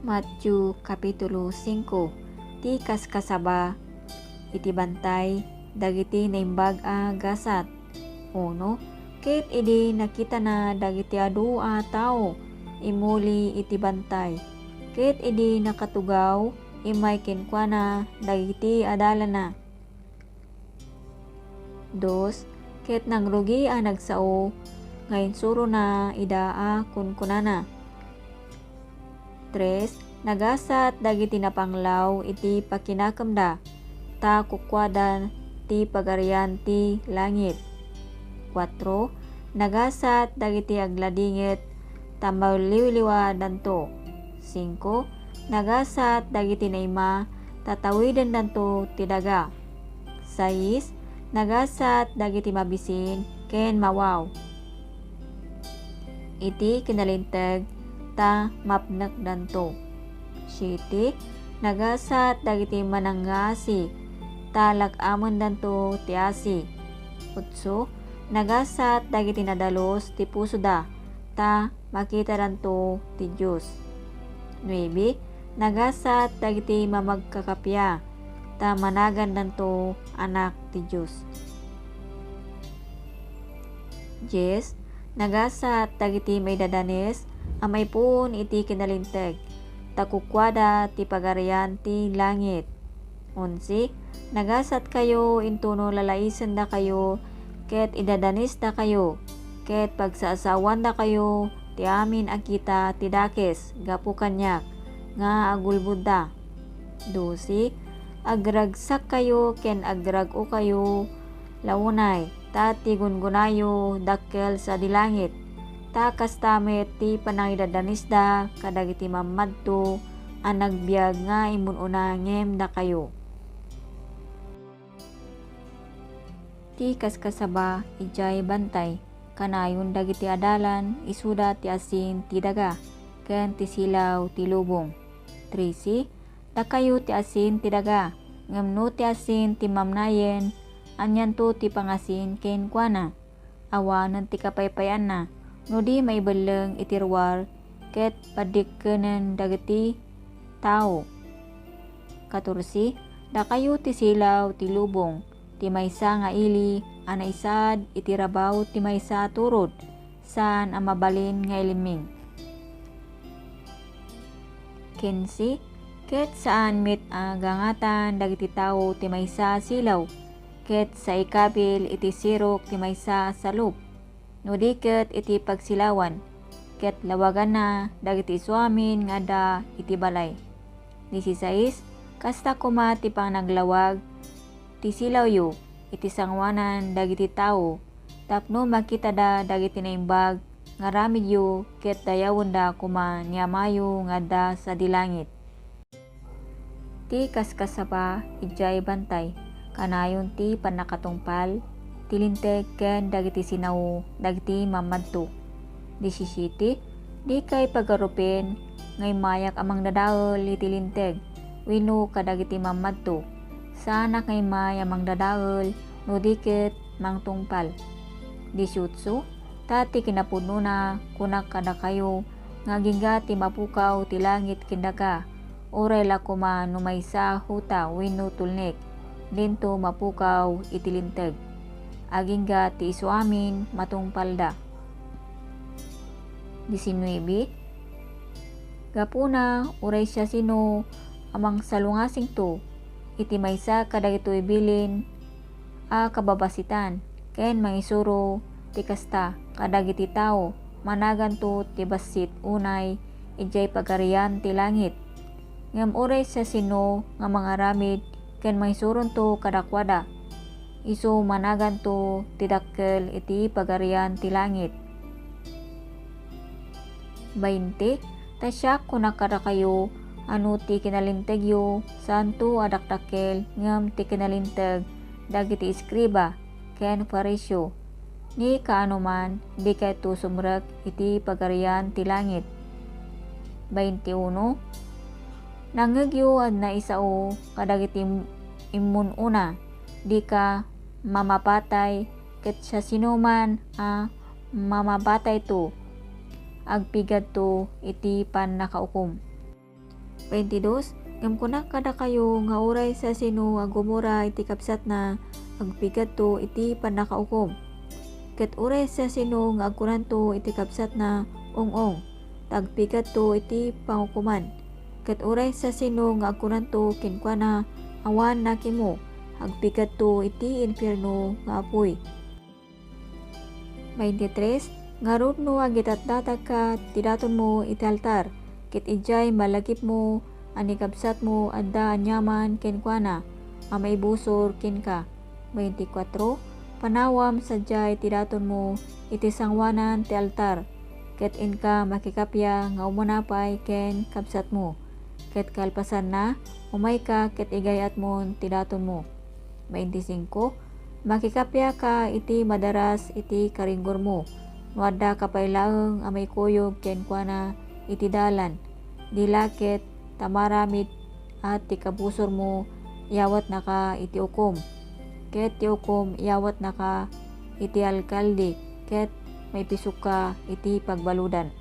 Matthew Kapitulo 5. Ti kaskasaba iti bantay dagiti naimbag a gasat. 1. Ket idi nakita na dagiti adu a tao imuli iti bantay. Ket idi nakatugaw imay kenkwana dagiti adalana. 2. Ket nangrugi a nagsao ngayon suro na ida a kunkunana. 3. Nagasat dagiti napanglaw iti pakinakemda ta kukwadan ti pagarian ti langit. 4. Nagasat dagiti agladingit ta maliwliwa danto. 5. Nagasat dagiti naima tatawiden danto ti daga. 6. Nagasat dagiti mabisin ken mawaw. Iti kinalinteg ta mapnek danto. 7. Nagasat dagiti mananggasi ta lag-amon danto ti asi. 8. Nagasat dagiti nadalos ti puso da ta makita danto ti Dios. 9. Nagasat dagiti mamagkakapya ta managan danto anak ti Dios. 10. Nagasat dagiti maidadanes amay pun iti kinalinteg ta kukwada ti pagarian ti langit. 11. Nagasat kayo intuno lalaisen da kayo ket idadanis da kayo ket pagsaasawan da kayo ti amin akita ti dakes gapu kanyak nga agulbud da. 12. Agragsak kayo ken agrag-o kayo launay ta ti gungunayo dakkel sa dilangit ta kastamet ti panangidadanisda kadagiti mamadto a nagbiag nga imununa ngem da kayo. Ti kaskasaba ijay bantay kanayon dagiti adalan isuda ti asin ti daga ken ti silaw ti lubong. 13. Dakayo ti asin ti daga ngem no ti asin ti mamnayen anyan to ti pangasin ken kuana awanen ti kapaypayan na no di maibeleng iti ruwar ket padikkenen dagiti tao. 14. Dakayo ti silaw ti lubong ti maysa nga ili a naisad iti rabaw ti maysa turod saan a mabalin nga iliming. 15. Ket saan met a gangatan dagiti tao ti maysa silaw ket sa ikabil iti sirok ti maysa salup no diket iti pagsilawan ket lawagan na dagiti suamin nga da iti balay. 16. Kasta kuma ti pangnaglalawag ti silawyo iti sangwanan dagiti tao tapno makita da dagiti naimbag nga ramidyo ket dayawon da kuma niamayo nga da sa dilangit. Ti kaskasaba ijay bantay kanayon ti panakatungpal tilinteg ken dagiti sinaw dagiti mamadto. 17. Di kay pagarupin ngay mayak amang dadaol iti linteg wenno kadagiti mamadto sana ngay may amang dadaol no diket mangtungpal. 18. Tati kinapudno na kunak kada kayo nga gingga ti mapukaw ti langit kindaka oray la kuma no maysa huta wenno tulnek dento mapukaw iti linteg agingga ti isuamin matungpalda. 19. Gapuna uray siya sino amang salungasing to iti maysa kadagitoy bilin a kababasitan ken mangisuro ti kasta kadagiti tao managan to ti basit unay ijay pagarian ti langit ngem uray siya sino nga mangaramid ken mangisuron to kadakwada isu managan to ti dakkel iti pagarian ti langit. 20. Tasyak kunak kada kayo ano ti kinalintegyo santo adakdakkel ngem ti kinalinteg dagiti iskriba ken fariseo ni kaanuman di kay to sumrek iti pagarian ti langit. 21. Nangegyo ad na isao kadagiti imununa di ka mamapatay ket siya sinuman a mamapatay to agpigad to iti pan nakaukom. 22. Ngam kunak kada kayo nga uray sa sino agumura iti kapsat na agpigat to iti panakaukom. Ket uray sa sino nga agkunan to iti kapsat na ong-ong, tagpigat to iti pangukuman. Ket uray sa sino nga agkunan to kenkwana awan nakimo, agpigat to iti infierno nga apoy. 23. Ngarud no agitatdatag ka tidaton mo iti altar, ket ijay malagip mo ani kapsat mo adda anyaman kenkwana amay busor kenka. 24. Panawam sadyay tidaton mo iti sangwanan ti altar, ket inka makikapya nga umunapay ken kapsat mo, ket kalpasan na umay ka ket igayat mo tidaton mo. 25. Makikapya ka iti madaras iti karinggor mo, no adda kapailaeng amay kuyog kenkwana iti dalan, dilakit tamaramid at ti kabusor mo iyawat naka iti ukom, ket ti ukom iyawat naka iti alkalde, ket may pisok ka iti pagbaludan.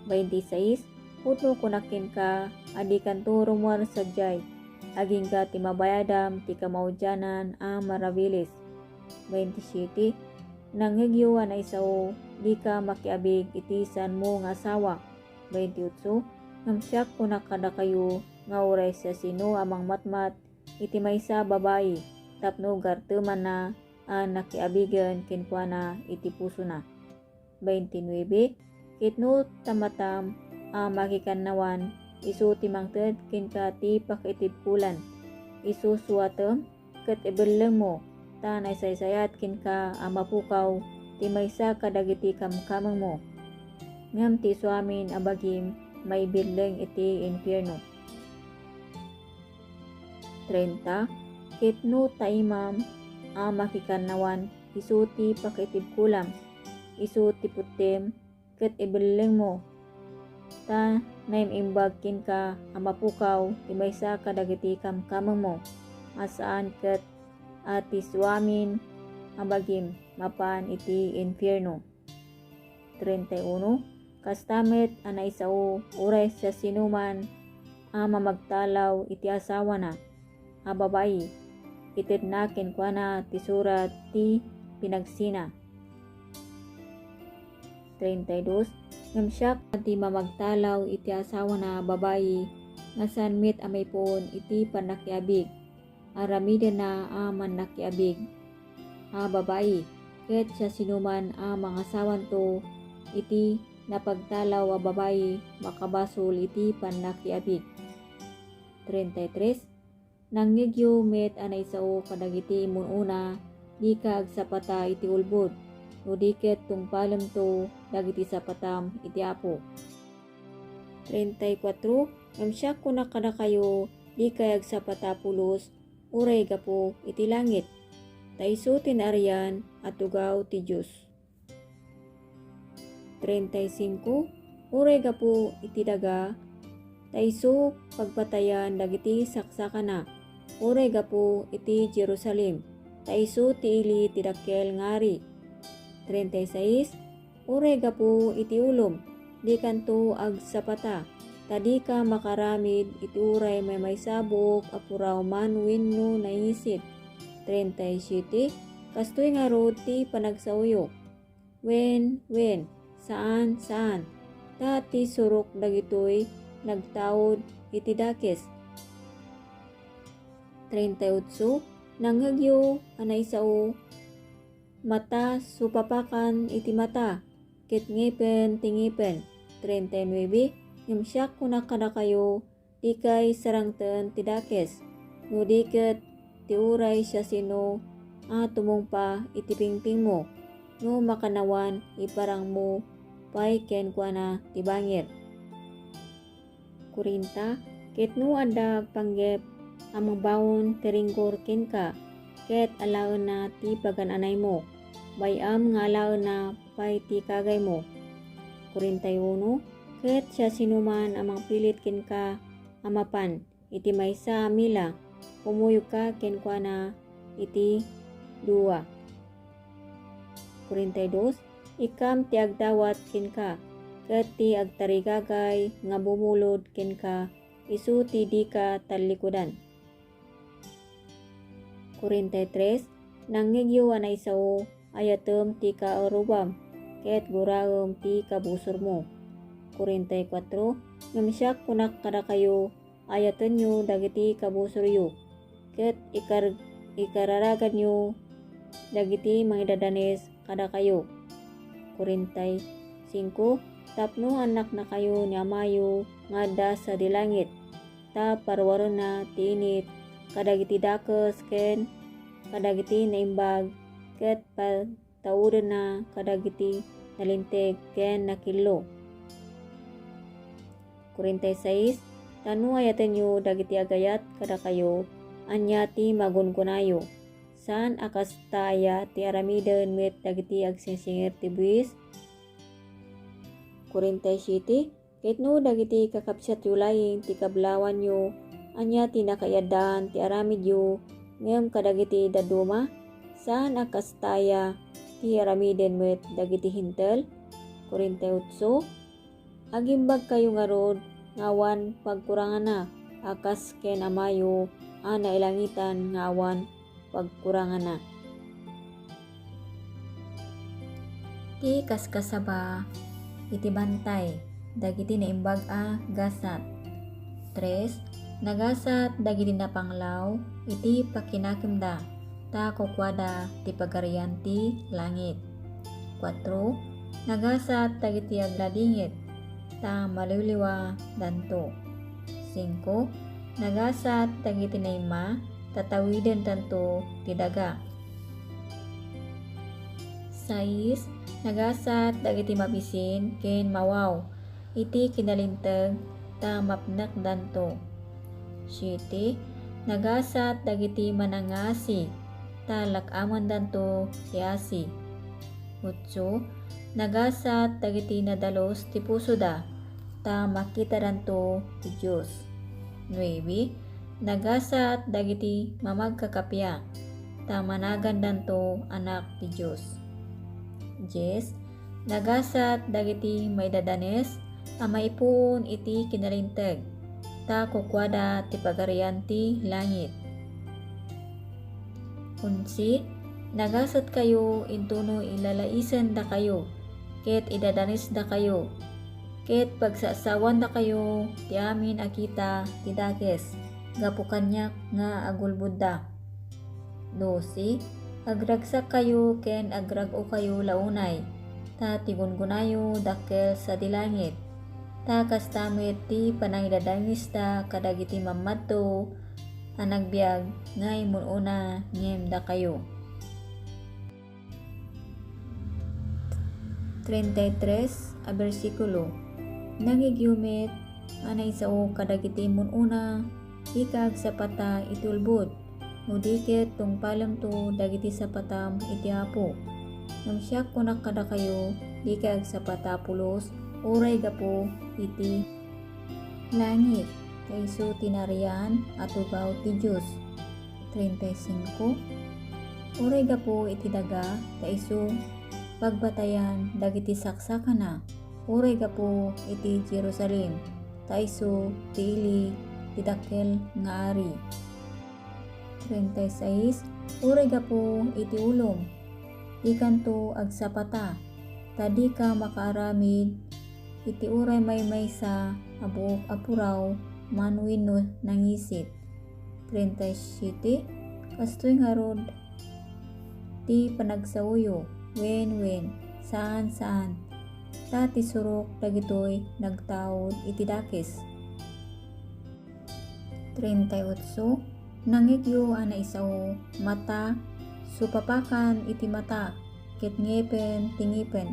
26. Putno kunakin ka adi kanto rumor sadyay, aging ka ti mabayadam ti kamaudyanan a marabilis. 27. Nanghigyo na isao di ka makiabig iti san mo nga asawa. 28. Ngamsyak kunak kada kayo nga uray sa sino amang matmat iti maysa babayi, tapno garteman na nakiabigan kenkwana iti puso na. 29. Kitno tamatam makikannawan isu ti mangted kenka ti pakitibkulan, isu suatem ket ibeleng mo ta naisaysayat kenka mapukaw ti maysa kadagiti kamkameng mo, ngem ti suamin abagim may bileng iti infierno. 30. Kitno taimam makikannawan isu ti pakitibkulam, isu ti putem ket ibeleng mo ta naimimbag kenka mapukaw ti maysa kadagiti kamkameng mo, asaan ket ati suamin abagim mapan iti infierno. 31. Kastamet anaisao uray sa sinuman mamagtalaw iti asawa na babayi, ited na kenkwana ti surat ti pinagsina. 32. Ngamsyak ti mamagtalaw iti asawa na babayi nga sanmit amay poon iti panakiabig, aramiden na man nakiabig babayi, ket sa sinuman mga asawan to iti napagtalaw babayi makabasol iti panakiabig. 33. Nangyegyo met anaysao kadagiti imununa di ka agsapata iti ulbod, no diket tungpalem to dagiti sapatam iti apo. 34. Ngamsyak kunak kada kayo di kay agsapata pulos uray gapo iti langit, taiso tinarian at tugaw ti Diyos. 35. Uray gapo iti daga, taiso pagpatayan dagiti saksakana, uray gapo iti Jerusalem, taiso ti ili ti dakkel ngari. 36. Uray gapo iti ulom, di kanto agsapata, tadi ka makaramid iti uray may sabok apuraw man wenno naisit. 37. Kastoy nga rod ti panagsauyok, wen, saan, tati surok dagitoy nagtaod iti dakes. 38. Nanghagyo anaysao mata supapakan iti mata, ket ngipen ti ngipen. 39. Ngamsyak kunak kada kayo di kay sarangten ti dakes, no diket ti uray siya sino tumungpa iti pingping mo, no makanawan iparang mo pay kenkwana ti bangir. 40. Ket no adda panggep amang bawon tiringgor kenka, ket alaen na ti pagananay mo, bayam nga alaen na pay ti kagay mo. 41. Ket siya sinuman amang pilit kenka amapan iti maysa mila, pumuyog ka kenkwana iti dua. 42. Ikam ti agdawat kenka, ket ti agtarigagay nga bumulod ken ka isu ti di ka talikudan. 43. Nangngegyo anay sao ayatem ti kaarubam ket guraem ti kabusor mo. 44. Ngamisyak kunak kada kayo ayaten nyo dagiti kabusor yu ket ikararagan nyo dagiti mangidadanes kada kayo. 45. Tapno anak na kayo ni amayo ngada sa dilangit ta parwaro na ti init kadagiti dakes ken kadagiti naimbag ket patawuden na kadagiti nalinteg ken nakillo. 46. Tanu ayaten nyo dagiti agayat kada kayo anya ti magunkunayo saan akas taya ti aramiden met dagiti agsingsingir ti buwis. 47. Ketno dagiti kakapsat yu laing ti kablawan yu anya ti nakayadan ti aramid yu ngem kadagiti daduma saan akas taya ti aramiden met dagiti hintel. 48. Agimbag kayo ngarod ngawan pagkurangan na akas ken amayo ana ilangitan ngawan pagkurangan na. Ti kaskasaba iti bantay dagiti naimbag a gasat. 3. Nagasat dagiti napanglaw iti pakinakemda ta kukwada ti pagarian ti langit. 4. Nagasat dagiti agladingit ta maliliwa danto. 5. Nagasat dagiti naima tatawiden tanto ti daga. 6. Nagasat dagiti mabisin ken mawaw iti kinalinteg ta mapnek danto. 7. Nagasat dagiti manangasi ta lakamon danto ti asi. 8. Nagasat dagiti nadalos ti puso da ta makita danto ti Dios. 9. Nagasat dagiti mamagkakapya ta managan danto anak ti Dios. 10. Nagasat dagiti maidadanes a maipuon iti kinalinteg ta kukwada ti pagarian ti langit. 11. Nagasat kayo intuno ilalaisen da kayo ket idadanes da kayo ket pagsasawan da kayo ti amin akita ti dakes gapu kanyak nga agulbud da. 12. Agragsak kayo ken agrag-o kayo launay ta tigungunayo dakkel sa dilangit ta kastamit ti panangidadangis da kadagiti mamadto a nagbiag nga imununa ngem da kayo. 33 a bersikulo. Nagigyumit anay sao kadagiti imununa ikag sapata itulbud no diket tong palam to dagiti sapatam iti apo. Namsyak kunak kada kayo dikag sapata pulos uray gapo iti langit kayso tinarian at ubaw ti Diyos. 35. Uray gapo iti daga kayso pagbatayan dagiti saksakana uray gapo iti Jerusalem kayso ti ili ti dakkel nga ari. 36. Uray gapo iti ulom di kanto agsapata tadi ka makaaramid iti uray maymay sa abuok apuraw manwino nangisit. 37. Kastoy nga rod ti panagsauyo wen saan ta ti surok dagitoy nagtaod iti dakes. 38. Nangigyo ana isao mata supapakan iti mata ket ngepen tingipen.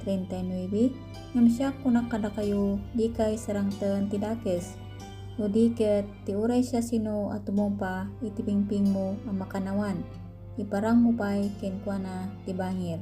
39. Namsyak kunak kada kayo di kay sarangten ti dakes no diket ti uray siya sino at tumumpa iti pingping mo ang makanawan iparang mo pay ken kuana ti bangir.